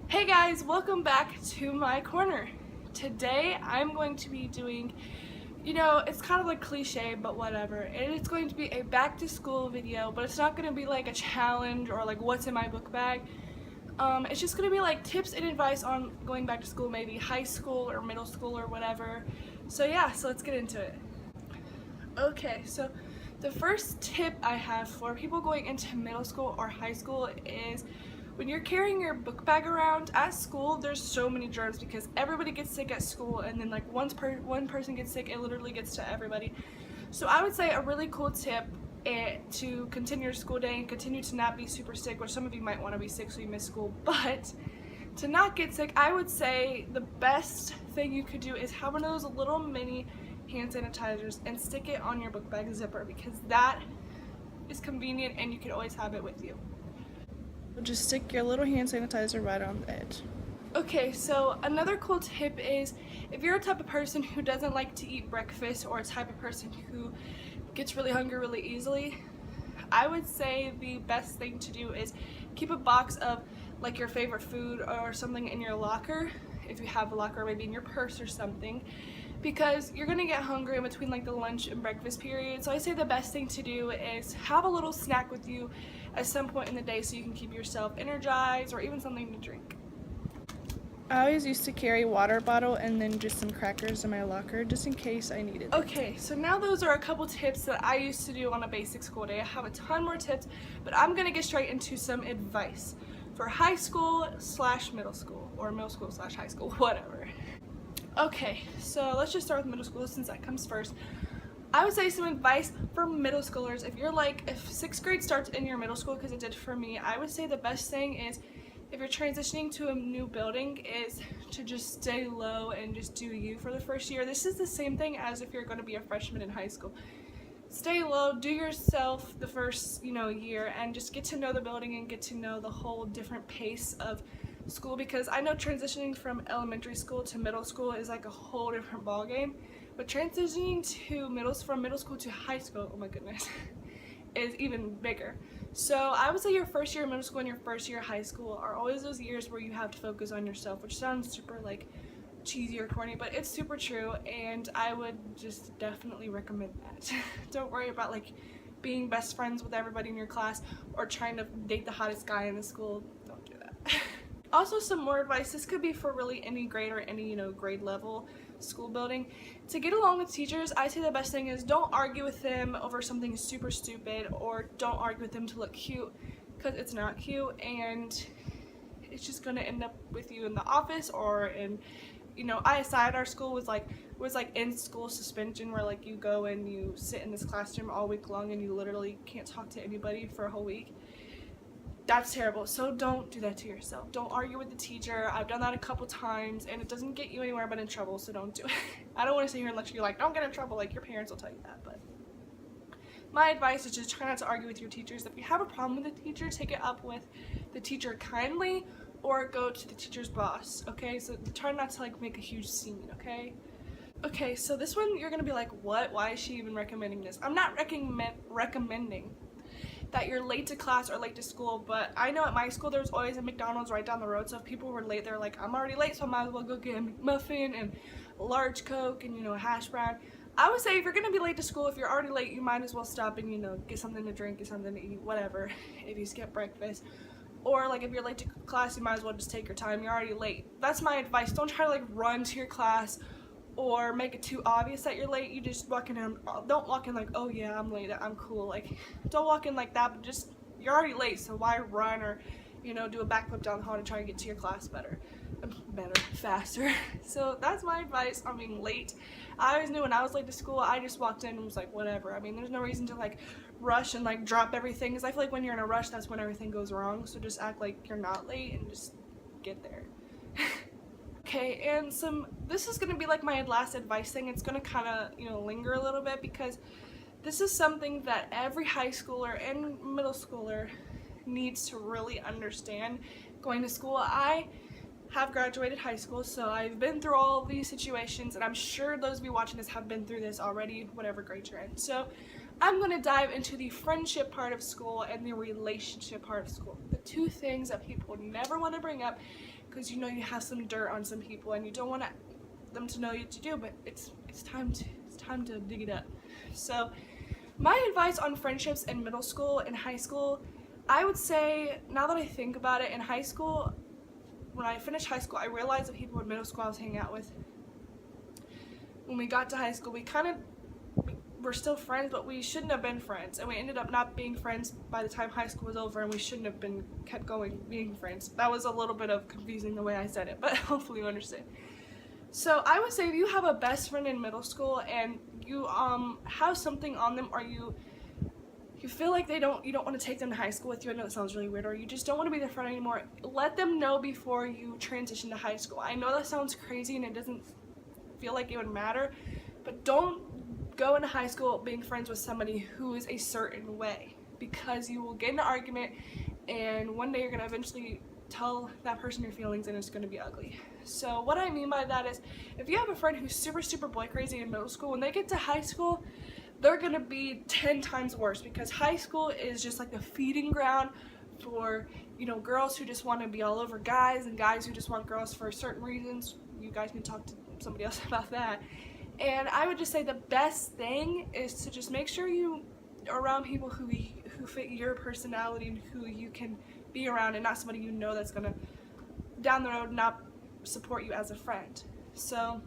Hey guys, welcome back to my corner. Today I'm going to be doing, it's kind of like cliche, but whatever. And it's going to be a back to school video, but it's not going to be like a challenge or like what's in my book bag. It's just going to be like tips and advice on going back to school, maybe high school or middle school or whatever. So yeah, so let's get into it. Okay, so the first tip I have for people going into middle school or high school is when you're carrying your book bag around at school, there's so many germs because everybody gets sick at school, and then like one person gets sick, it literally gets to everybody. So I would say a really cool tip to continue your school day and continue to not be super sick, which some of you might want to be sick so you miss school, but to not get sick, I would say the best thing you could do is have one of those little mini hand sanitizers and stick it on your book bag zipper, because that is convenient and you can always have it with you. Just stick your little hand sanitizer right on the edge. Okay, so another cool tip is if you're a type of person who doesn't like to eat breakfast or a type of person who gets really hungry really easily, I would say the best thing to do is keep a box of like your favorite food or something in your locker, if you have a locker, maybe in your purse or something, because you're gonna get hungry in between like the lunch and breakfast period. So I say the best thing to do is have a little snack with you at some point in the day so you can keep yourself energized, or even something to drink. I always used to carry a water bottle and then just some crackers in my locker just in case I needed it. Okay, so now those are a couple tips that I used to do on a basic school day. I have a ton more tips, but I'm gonna get straight into some advice for high school / middle school, or middle school / high school, whatever. Okay, so let's just start with middle school since that comes first. I would say some advice for middle schoolers. If 6th grade starts in your middle school, because it did for me, I would say the best thing is, if you're transitioning to a new building, is to just stay low and just do you for the first year. This is the same thing as if you're going to be a freshman in high school. Stay low, do yourself the first, year, and just get to know the building and get to know the whole different pace of school, because I know transitioning from elementary school to middle school is like a whole different ball game, but transitioning from middle school to high school, oh my goodness, is even bigger. So I would say your first year of middle school and your first year of high school are always those years where you have to focus on yourself, which sounds super like cheesy or corny, but it's super true, and I would just definitely recommend that. Don't worry about like being best friends with everybody in your class or trying to date the hottest guy in the school. Don't do that. Also, some more advice. This could be for really any grade or any grade level school building. To get along with teachers, I say the best thing is don't argue with them over something super stupid, or don't argue with them to look cute, because it's not cute, and it's just gonna end up with you in the office or in ISI at our school was like in school suspension, where like you go and you sit in this classroom all week long and you literally can't talk to anybody for a whole week. That's terrible. So don't do that to yourself. Don't argue with the teacher. I've done that a couple times and it doesn't get you anywhere but in trouble, so don't do it. I don't want to sit here and lecture you like, don't get in trouble, like your parents will tell you that, but my advice is just try not to argue with your teachers. If you have a problem with the teacher, take it up with the teacher kindly, or go to the teacher's boss, okay? So try not to like make a huge scene, okay? Okay, so this one you're gonna be like, what? Why is she even recommending this? I'm not recommending that you're late to class or late to school, but I know at my school there's always a McDonald's right down the road, so if people were late, they're like, I'm already late, so I might as well go get a McMuffin and a large Coke and a hash brown. I would say if you're gonna be late to school, if you're already late, you might as well stop and get something to drink, get something to eat, whatever, if you skip breakfast. Or like if you're late to class, you might as well just take your time. You're already late. That's my advice. Don't try to like run to your class or make it too obvious that you're late. You just walk in and don't walk in like, oh yeah, I'm late, I'm cool. Like, don't walk in like that, but just, you're already late, so why run or do a backflip down the hall to try to get to your class faster. So that's my advice on being late. I always knew when I was late to school, I just walked in and was like, whatever. I mean, there's no reason to like rush and like drop everything, because I feel like when you're in a rush, that's when everything goes wrong. So just act like you're not late and just get there. Okay, and this is going to be like my last advice thing. It's going to kind of, linger a little bit, because this is something that every high schooler and middle schooler needs to really understand going to school. I have graduated high school, so I've been through all of these situations, and I'm sure those of you watching this have been through this already, whatever grade you're in. So I'm going to dive into the friendship part of school and the relationship part of school. The two things that people never want to bring up because you know you have some dirt on some people and you don't want them to know what to do, but it's time to dig it up. So my advice on friendships in middle school and high school, I would say, now that I think about it, in high school, when I finished high school, I realized the people in middle school I was hanging out with, when we got to high school, we were still friends, but we shouldn't have been friends, and we ended up not being friends by the time high school was over, and we shouldn't have kept going being friends. That was a little bit of confusing the way I said it, but hopefully you understand. So I would say if you have a best friend in middle school and you have something on them, or you feel like you don't want to take them to high school with you, I know it sounds really weird, or you just don't want to be their friend anymore, let them know before you transition to high school. I know that sounds crazy and it doesn't feel like it would matter, but don't go into high school being friends with somebody who is a certain way, because you will get in an argument and one day you're going to eventually tell that person your feelings and it's going to be ugly. So what I mean by that is, if you have a friend who's super boy crazy in middle school, when they get to high school, they're going to be 10 times worse, because high school is just like the feeding ground for, you know, girls who just want to be all over guys, and guys who just want girls for certain reasons. You guys can talk to somebody else about that. And I would just say the best thing is to just make sure you are around people who fit your personality and who you can be around, and not somebody you know that's gonna down the road not support you as a friend. So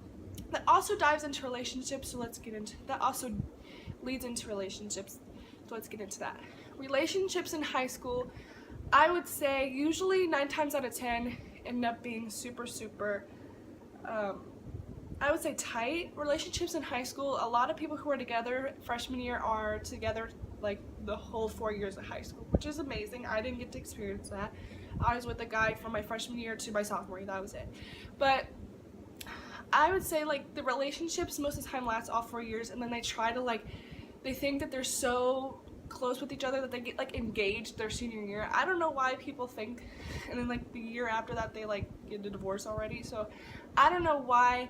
that also dives into relationships, so let's get into that. Also leads into relationships, so let's get into that. Relationships in high school, I would say usually 9 times out of 10 end up being super I would say tight relationships in high school. A lot of people who are together freshman year are together like the whole 4 years of high school, which is amazing. I didn't get to experience that. I was with a guy from my freshman year to my sophomore year, that was it. But I would say like the relationships most of the time last all 4 years, and then they try to they think that they're so close with each other that they get like engaged their senior year. I don't know why people think, and then like the year after that they like get a divorce already. So I don't know why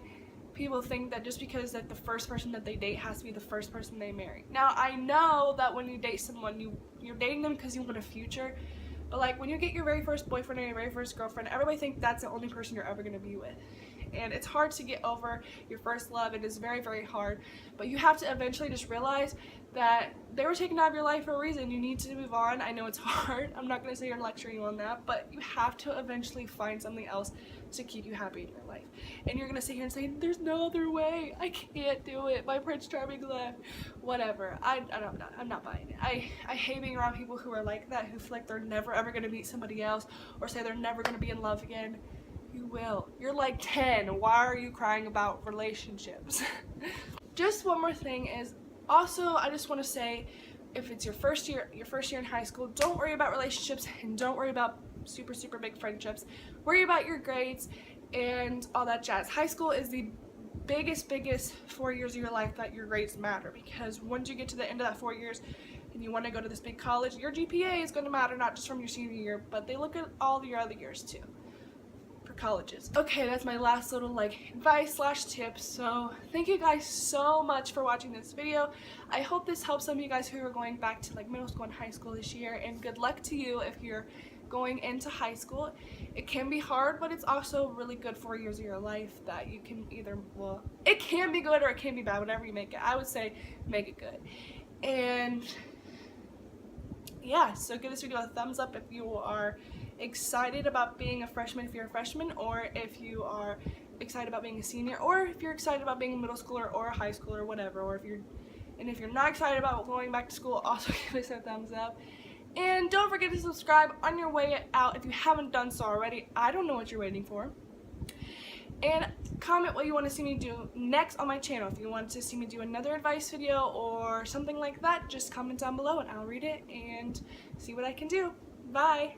people think that just because that the first person that they date has to be the first person they marry. Now I know that when you date someone, you're dating them because you want a future, but like when you get your very first boyfriend or your very first girlfriend, everybody thinks that's the only person you're ever going to be with. And it's hard to get over your first love. It is very hard, but you have to eventually just realize that they were taken out of your life for a reason. You need to move on. I know it's hard. I'm not going to say you're lecturing you on that, but you have to eventually find something else to keep you happy in your life. And you're going to sit here and say, there's no other way. I can't do it. My Prince Charming left. Whatever. I'm not buying it. I hate being around people who are like that, who feel like they're never ever going to meet somebody else, or say they're never going to be in love again. You will. You're like 10. Why are you crying about relationships? Just one more thing is, also I just want to say, if it's your first year in high school, don't worry about relationships and don't worry about super big friendships. Worry about your grades and all that jazz. High school is the biggest 4 years of your life that your grades matter, because once you get to the end of that 4 years and you want to go to this big college, your GPA is going to matter, not just from your senior year, but they look at all of your other years too for colleges. Okay, that's my last little like advice / tips. So thank you guys so much for watching this video. I hope this helps some of you guys who are going back to like middle school and high school this year, and good luck to you if you're going into high school. It can be hard, but it's also really good 4 years of your life that you can either, well, it can be good or it can be bad, whatever you make it. I would say make it good. And yeah, so give this video a thumbs up if you are excited about being a freshman, if you're a freshman, or if you are excited about being a senior, or if you're excited about being a middle schooler or a high schooler or whatever, or if you're not excited about going back to school, also give us a thumbs up. And don't forget to subscribe on your way out if you haven't done so already. I don't know what you're waiting for. And comment what you want to see me do next on my channel. If you want to see me do another advice video or something like that, just comment down below and I'll read it and see what I can do. Bye!